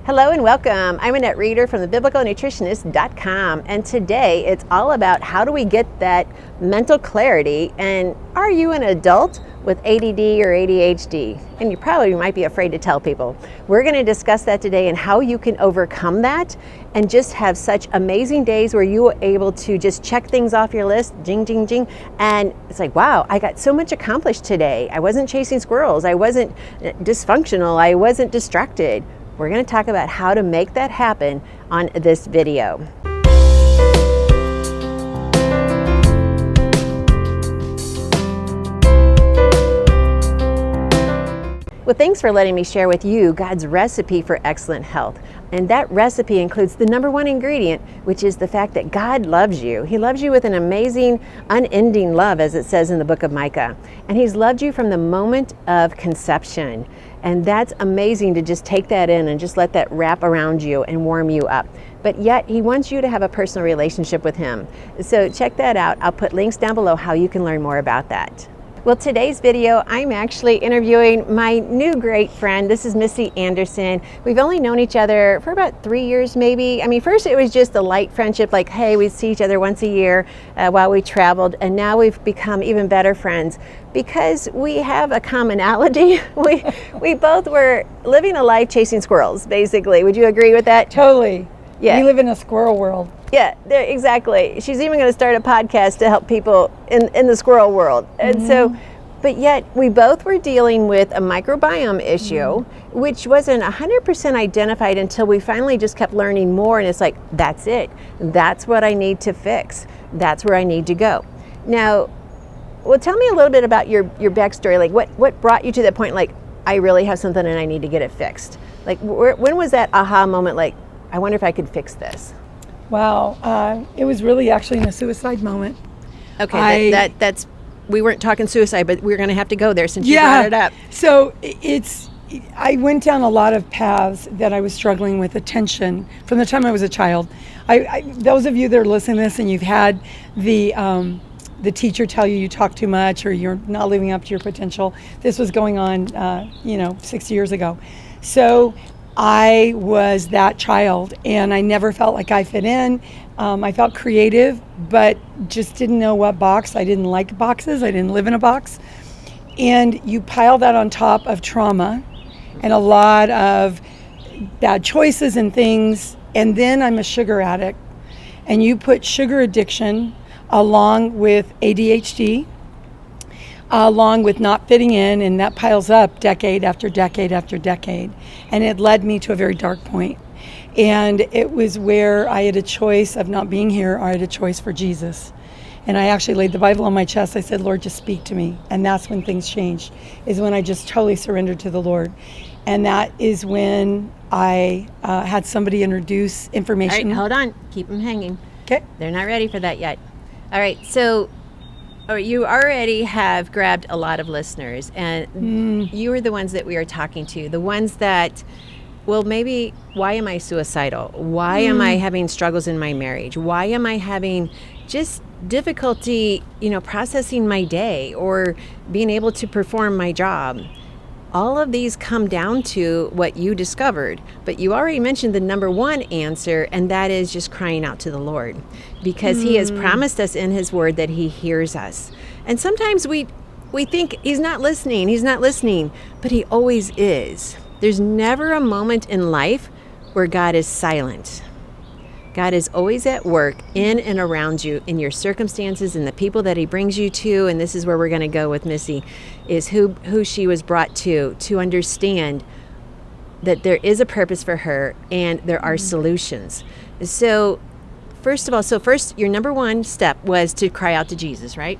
Hello and welcome. I'm Annette Reeder from thebiblicalnutritionist.com, and today it's all about how do we get that mental clarity, and are you an adult with ADD or ADHD? And you probably might be afraid to tell people. We're going to discuss that today and how you can overcome that and just have such amazing days where you are able to just check things off your list, jing, jing, jing, and it's like, wow, I got so much accomplished today. I wasn't chasing squirrels. I wasn't dysfunctional. I wasn't distracted. We're going to talk about how to make that happen on this video. Well, thanks for letting me share with you God's recipe for excellent health. And that recipe includes the number one ingredient, which is the fact that God loves you. He loves you with an amazing, unending love, as it says in the book of Micah. And He's loved you from the moment of conception. And that's amazing to just take that in and just let that wrap around you and warm you up. But yet He wants you to have a personal relationship with Him. So check that out. I'll put links down below how you can learn more about that. Well, today's video, I'm actually interviewing my new great friend. This is Missy Anderson. We've only known each other for about 3 years, maybe. I mean, first it was just a light friendship, like, hey, we'd see each other once a year while we traveled, and now we've become even better friends because we have a commonality. We both were living a life chasing squirrels, basically. Would you agree with that? Totally. Yeah. We live in a squirrel world. Yeah, exactly. She's even going to start a podcast to help people in the squirrel world. And so, but yet we both were dealing with a microbiome issue, which wasn't 100% identified until we finally just kept learning more. And it's like, that's it. That's what I need to fix. That's where I need to go. Now, well, tell me a little bit about your backstory. Like what brought you to that point? Like, I really have something and I need to get it fixed. Like, when was that aha moment? Like, I wonder if I could fix this. Wow, it was really actually in a suicide moment. Okay, that's we weren't talking suicide, but we're going to have to go there since you brought it up. So I went down a lot of paths that I was struggling with attention from the time I was a child. Those of you that are listening to this and you've had the teacher tell you talk too much or you're not living up to your potential, this was going on, 6 years ago. So I was that child, and I never felt like I fit in. I felt creative, but just didn't know what box. I didn't like boxes. I didn't live in a box. And you pile that on top of trauma and a lot of bad choices and things, and then I'm a sugar addict. And you put sugar addiction along with ADHD, along with not fitting in, and that piles up decade after decade after decade. And it led me to a very dark point. And it was where I had a choice of not being here, or I had a choice for Jesus. And I actually laid the Bible on my chest. I said, Lord, just speak to me. And that's when things changed, is when I just totally surrendered to the Lord. And that is when I had somebody introduce information. All right, hold on. Keep them hanging. Okay. They're not ready for that yet. All right, so you already have grabbed a lot of listeners, and you are the ones that we are talking to, the ones that, well, maybe, why am I suicidal? Why am I having struggles in my marriage? Why am I having just difficulty, processing my day or being able to perform my job? All of these come down to what you discovered, but you already mentioned the number one answer, and that is just crying out to the Lord, because He has promised us in His word that He hears us. And sometimes we think He's not listening, but He always is. There's never a moment in life where God is silent. God is always at work in and around you, in your circumstances and the people that He brings you to. And this is where we're going to go with Missy, is who she was brought to understand that there is a purpose for her and there are solutions. So first, your number one step was to cry out to Jesus, right?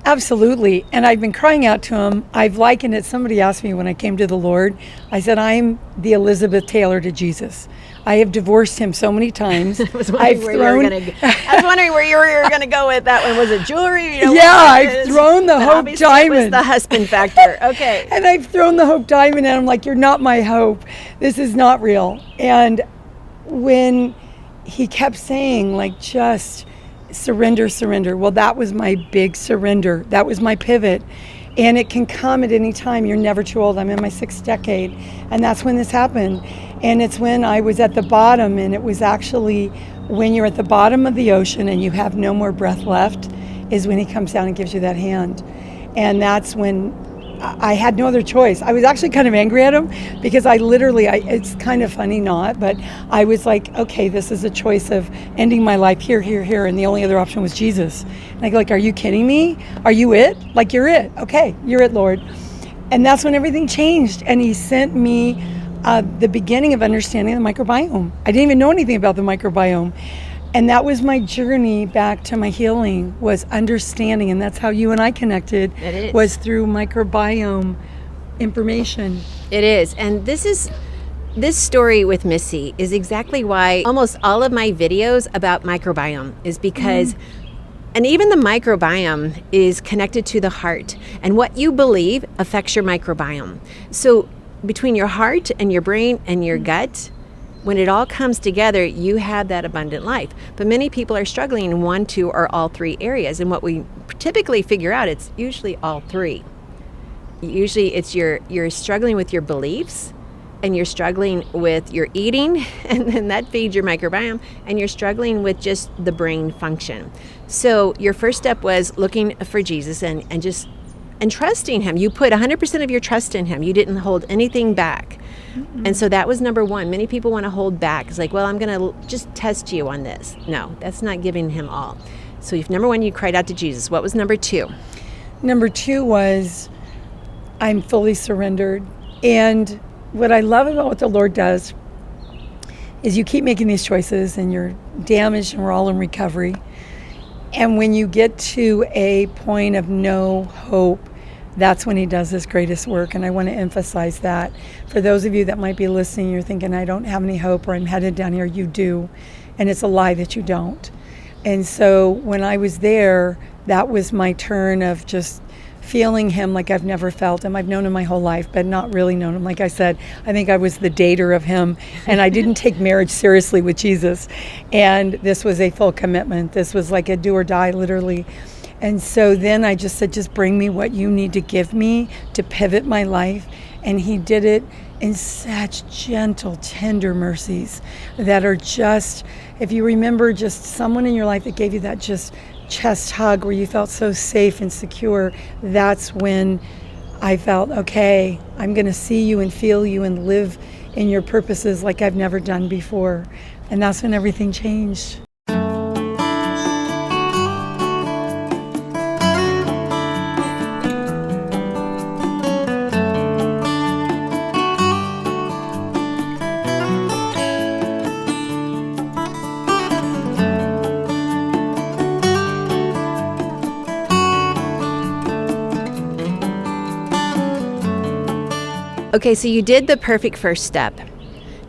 Absolutely. And I've been crying out to Him. I've likened it. Somebody asked me when I came to the Lord, I said, I'm the Elizabeth Taylor to Jesus. I have divorced Him so many times. I was wondering where you were going to go with that one. Was it jewelry? I've thrown the Hope Diamond. It was the husband factor. Okay. And I've thrown the Hope Diamond at Him like, you're not my hope. This is not real. And when He kept saying, like, just surrender. Well, that was my big surrender. That was my pivot. And it can come at any time. You're never too old. I'm in my 6th decade. And that's when this happened. And it's when I was at the bottom, and it was actually when you're at the bottom of the ocean and you have no more breath left is when he comes down and gives you that hand. And that's when I had no other choice. I was actually kind of angry at him because it's kind of funny not, but I was like, okay, this is a choice of ending my life here, and the only other option was Jesus. And like, are you kidding me? Are you it? Like, you're it. Okay, you're it, Lord. And that's when everything changed. And he sent me the beginning of understanding the microbiome. I didn't even know anything about the microbiome. And that was my journey back to my healing, was understanding. And that's how you and I connected. It is. Was through microbiome information. It is. And this story with Missy is exactly why almost all of my videos about microbiome is because, and even the microbiome is connected to the heart. And what you believe affects your microbiome. So between your heart and your brain and your gut, when it all comes together, you have that abundant life. But many people are struggling in 1, 2, or all 3 areas. And what we typically figure out, it's usually all 3. Usually it's you're struggling with your beliefs, and you're struggling with your eating, and then that feeds your microbiome, and you're struggling with just the brain function. So your first step was looking for Jesus and trusting him. You put 100% of your trust in him. You didn't hold anything back. And so that was number 1. Many people want to hold back. It's like, well, I'm going to just test you on this. No, that's not giving him all. So if number 1, you cried out to Jesus. What was number 2? Number 2 was I'm fully surrendered. And what I love about what the Lord does is you keep making these choices and you're damaged and we're all in recovery. And when you get to a point of no hope, that's when he does his greatest work. And I want to emphasize that. For those of you that might be listening, you're thinking, I don't have any hope or I'm headed down here. You do. And it's a lie that you don't. And so when I was there, that was my turn of just feeling him like I've never felt him. I've known him my whole life, but not really known him. Like I said, I think I was the dater of him, and I didn't take marriage seriously with Jesus. And this was a full commitment. This was like a do or die, literally. And so then I just said, just bring me what you need to give me to pivot my life. And he did it in such gentle, tender mercies that are just, if you remember just someone in your life that gave you that just chest hug where you felt so safe and secure, that's when I felt, okay, I'm going to see you and feel you and live in your purposes like I've never done before. And that's when everything changed. Okay, so you did the perfect first step.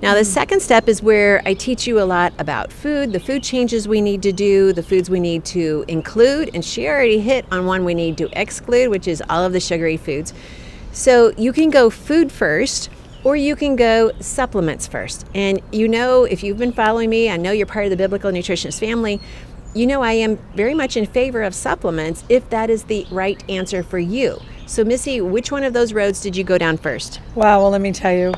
Now the second step is where I teach you a lot about food, the food changes we need to do, the foods we need to include, and she already hit on one we need to exclude, which is all of the sugary foods. So you can go food first, or you can go supplements first. And you know, if you've been following me, I know you're part of the Biblical Nutritionist family, you know I am very much in favor of supplements if that is the right answer for you. So Missy, which one of those roads did you go down first? Wow, well, let me tell you,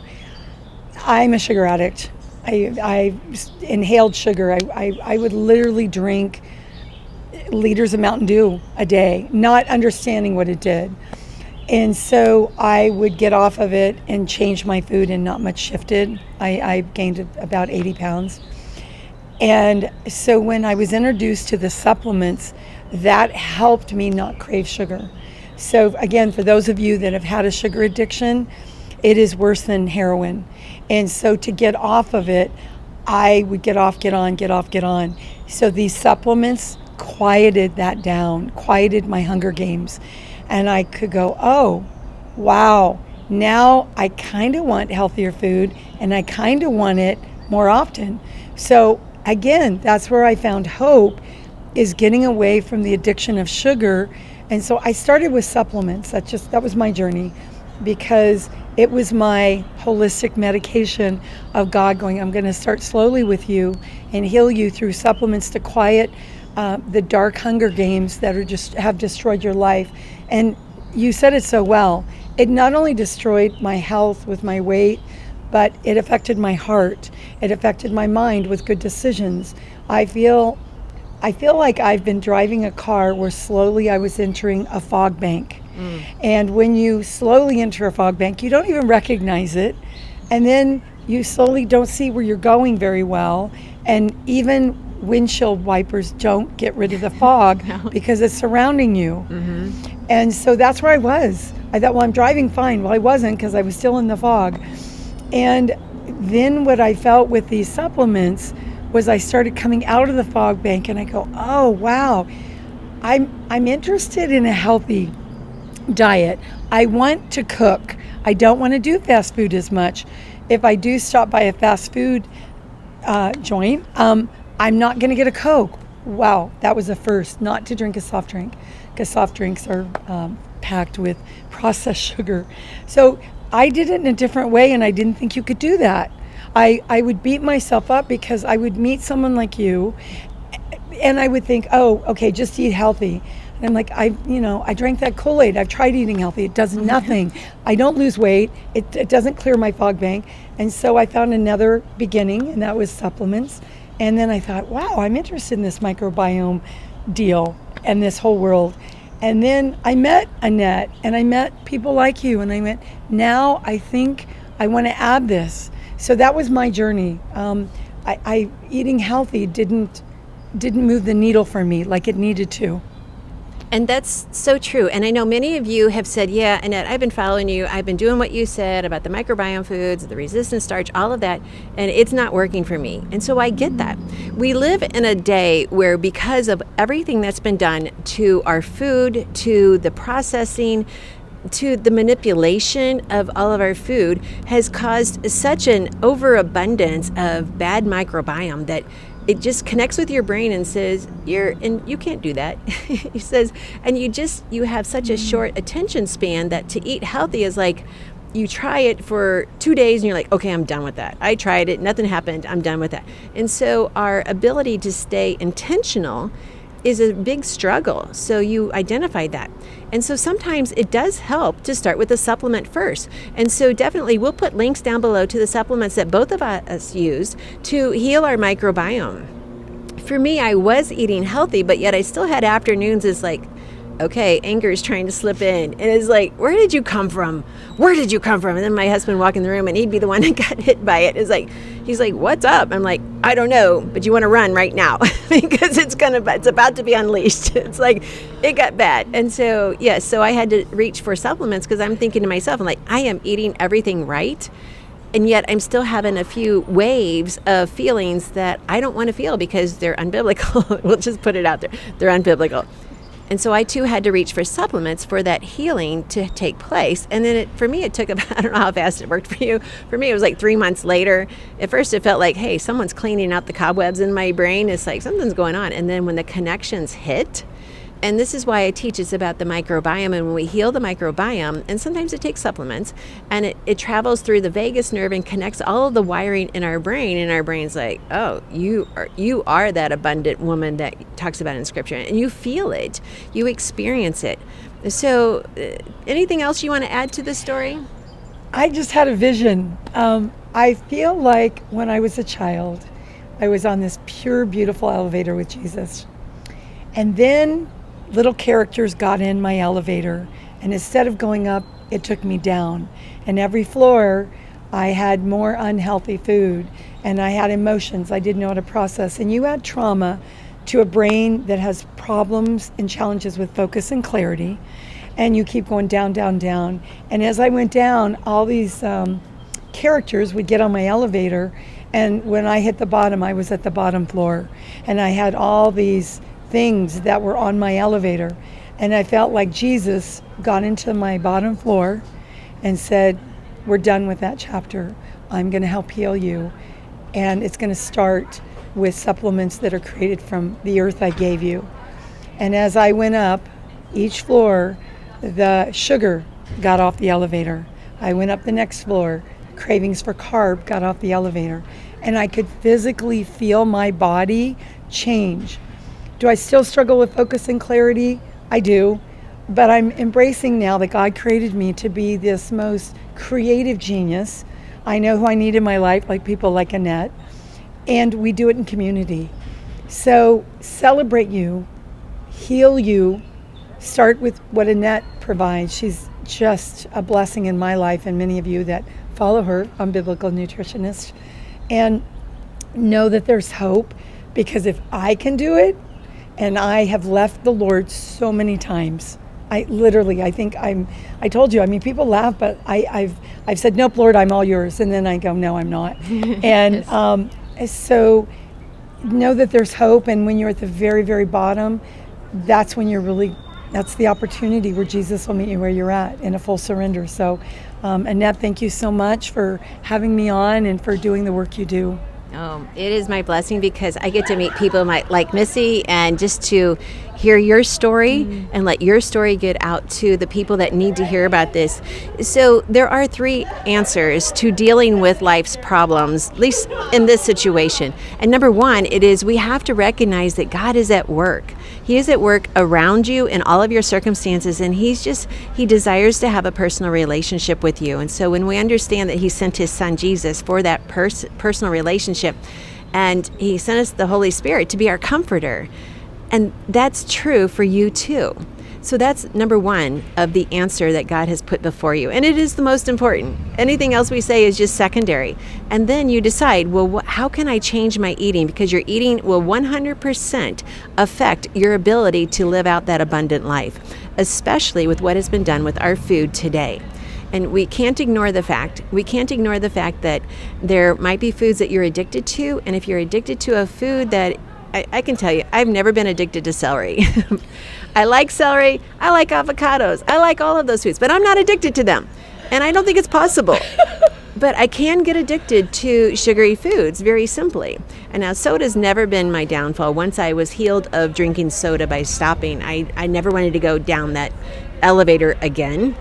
I'm a sugar addict. I inhaled sugar. I would literally drink liters of Mountain Dew a day, not understanding what it did. And so I would get off of it and change my food, and not much shifted. I gained about 80 pounds. And so when I was introduced to the supplements, that helped me not crave sugar. So again, for those of you that have had a sugar addiction, it is worse than heroin. And so to get off of it, I would get off, get on, get off, get on. So these supplements quieted that down, quieted my hunger games. And I could go, oh, wow, now I kind of want healthier food, and I kind of want it more often. So again, that's where I found hope, is getting away from the addiction of sugar. And so I started with supplements. That was my journey, because it was my holistic medication of God going, I'm going to start slowly with you and heal you through supplements to quiet the dark hunger games that have destroyed your life. And you said it so well. It not only destroyed my health with my weight, but it affected my heart. It affected my mind with good decisions. I feel like I've been driving a car where slowly I was entering a fog bank. And when you slowly enter a fog bank, you don't even recognize it. And then you slowly don't see where you're going very well. And even windshield wipers don't get rid of the fog because it's surrounding you. And so that's where I was. I thought, well, I'm driving fine. Well, I wasn't, because I was still in the fog. And then what I felt with these supplements was I started coming out of the fog bank, and I go, oh, wow, I'm interested in a healthy diet. I want to cook. I don't want to do fast food as much. If I do stop by a fast food joint, I'm not going to get a Coke. Wow, that was a first, not to drink a soft drink, because soft drinks are packed with processed sugar. So I did it in a different way, and I didn't think you could do that. I would beat myself up because I would meet someone like you, and I would think, oh, okay, just eat healthy. And I'm like, I drank that Kool-Aid. I've tried eating healthy. It does nothing. I don't lose weight. It doesn't clear my fog bank. And so I found another beginning, and that was supplements. And then I thought, wow, I'm interested in this microbiome deal and this whole world. And then I met Annette, and I met people like you, and I went, now I think I want to add this. So that was my journey. Eating healthy didn't move the needle for me like it needed to. And that's so true. And I know many of you have said, yeah, Annette, I've been following you. I've been doing what you said about the microbiome foods, the resistant starch, all of that, and it's not working for me. And so I get that. We live in a day where, because of everything that's been done to our food, to the processing, to the manipulation of all of our food, has caused such an overabundance of bad microbiome that it just connects with your brain and says, you can't do that. He says, and you have such a short attention span that to eat healthy is like, you try it for 2 days and you're like, okay, I'm done with that. I tried it, nothing happened, I'm done with that. And so our ability to stay intentional is a big struggle. So you identified that. And so sometimes it does help to start with a supplement first. And so definitely we'll put links down below to the supplements that both of us used to heal our microbiome. For me, I was eating healthy, but yet I still had afternoons is like, okay, anger is trying to slip in. And it's like, where did you come from? Where did you come from? And then my husband walk in the room and he'd be the one that got hit by it. It's like, he's like, what's up? I'm like, I don't know, but you want to run right now because it's about to be unleashed. It's like, it got bad. And so, yes, so I had to reach for supplements because I'm thinking to myself, I'm like, I am eating everything right. And yet I'm still having a few waves of feelings that I don't want to feel because they're unbiblical. We'll just put it out there. They're unbiblical. And so I too had to reach for supplements for that healing to take place. And then for me, it took about, I don't know how fast it worked for you. For me, it was like 3 months later. At first it felt like, hey, someone's cleaning out the cobwebs in my brain. It's like something's going on. And then when the connections hit, and this is why I teach, it's about the microbiome. And when we heal the microbiome, and sometimes it takes supplements, and it travels through the vagus nerve and connects all of the wiring in our brain. And our brain's like, oh, you are that abundant woman that talks about in Scripture. And you feel it. You experience it. So anything else you want to add to the story? I just had a vision. I feel like when I was a child, I was on this pure, beautiful elevator with Jesus. And then little characters got in my elevator, and instead of going up, it took me down. And every floor, I had more unhealthy food, and I had emotions I didn't know how to process. And you add trauma to a brain that has problems and challenges with focus and clarity, and you keep going down, down, down. And as I went down, all these characters would get on my elevator, and when I hit the bottom, I was at the bottom floor, and I had all these things that were on my elevator, and I felt like Jesus got into my bottom floor and said, we're done with that chapter. I'm going to help heal you, and it's going to start with supplements that are created from the earth I gave you. And as I went up each floor, the sugar got off the elevator. I went up the next floor, cravings for carb got off the elevator, and I could physically feel my body change. Do I still struggle with focus and clarity? I do. but I'm embracing now that God created me to be this most creative genius. I know who I need in my life, like people like Annette, and we do it in community. So celebrate you, heal you, start with what Annette provides. She's just a blessing in my life and many of you that follow her. I'm Biblical Nutritionist. And know that there's hope, because if I can do it, and I have left the Lord so many times, I told you, I mean, people laugh, but I've said, nope, Lord, I'm all yours. And then I go, no, I'm not. And so know that there's hope. And when you're at the very, very bottom, that's when that's the opportunity where Jesus will meet you where you're at in a full surrender. So Annette, thank you so much for having me on and for doing the work you do. Oh, it is my blessing, because I get to meet people like Missy, and just to hear your story and let your story get out to the people that need to hear about this. So there are 3 answers to dealing with life's problems, at least in this situation. And number 1, it is we have to recognize that God is at work. He is at work around you in all of your circumstances, and he desires to have a personal relationship with you. And so when we understand that he sent his son Jesus for that personal relationship, and he sent us the Holy Spirit to be our comforter, and that's true for you too. So that's number 1 of the answer that God has put before you. And it is the most important. Anything else we say is just secondary. And then you decide, well, how can I change my eating? Because your eating will 100% affect your ability to live out that abundant life, especially with what has been done with our food today. And we can't ignore the fact that there might be foods that you're addicted to. And if you're addicted to a food that, I can tell you, I've never been addicted to celery. I like celery. I like avocados. I like all of those foods, but I'm not addicted to them. And I don't think it's possible. But I can get addicted to sugary foods very simply. And now soda's never been my downfall. Once I was healed of drinking soda by stopping, I never wanted to go down that elevator again.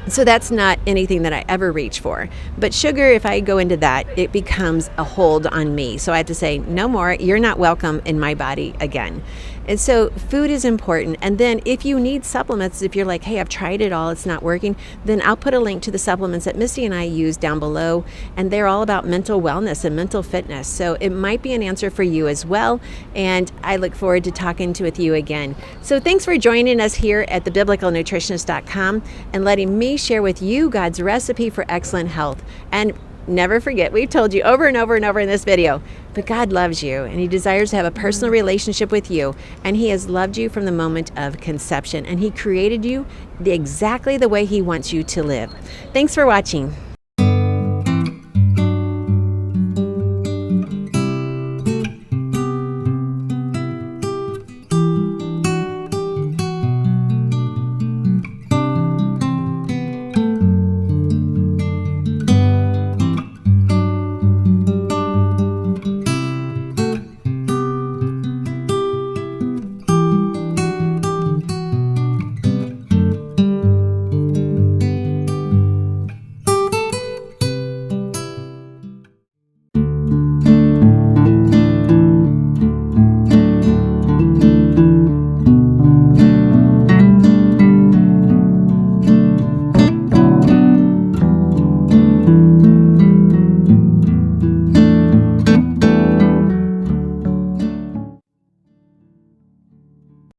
So that's not anything that I ever reach for. But sugar, if I go into that, it becomes a hold on me. So I have to say, no more, you're not welcome in my body again. And so food is important. And then if you need supplements, if you're like, hey, I've tried it all, it's not working, then I'll put a link to the supplements that Misty and I use down below. And they're all about mental wellness and mental fitness. So it might be an answer for you as well. And I look forward to talking with you again. So thanks for joining us here at thebiblicalnutritionist.com and letting me share with you God's recipe for excellent health. And never forget, we've told you over and over and over in this video, but God loves you and he desires to have a personal relationship with you, and he has loved you from the moment of conception, and he created you exactly the way he wants you to live. Thanks for watching.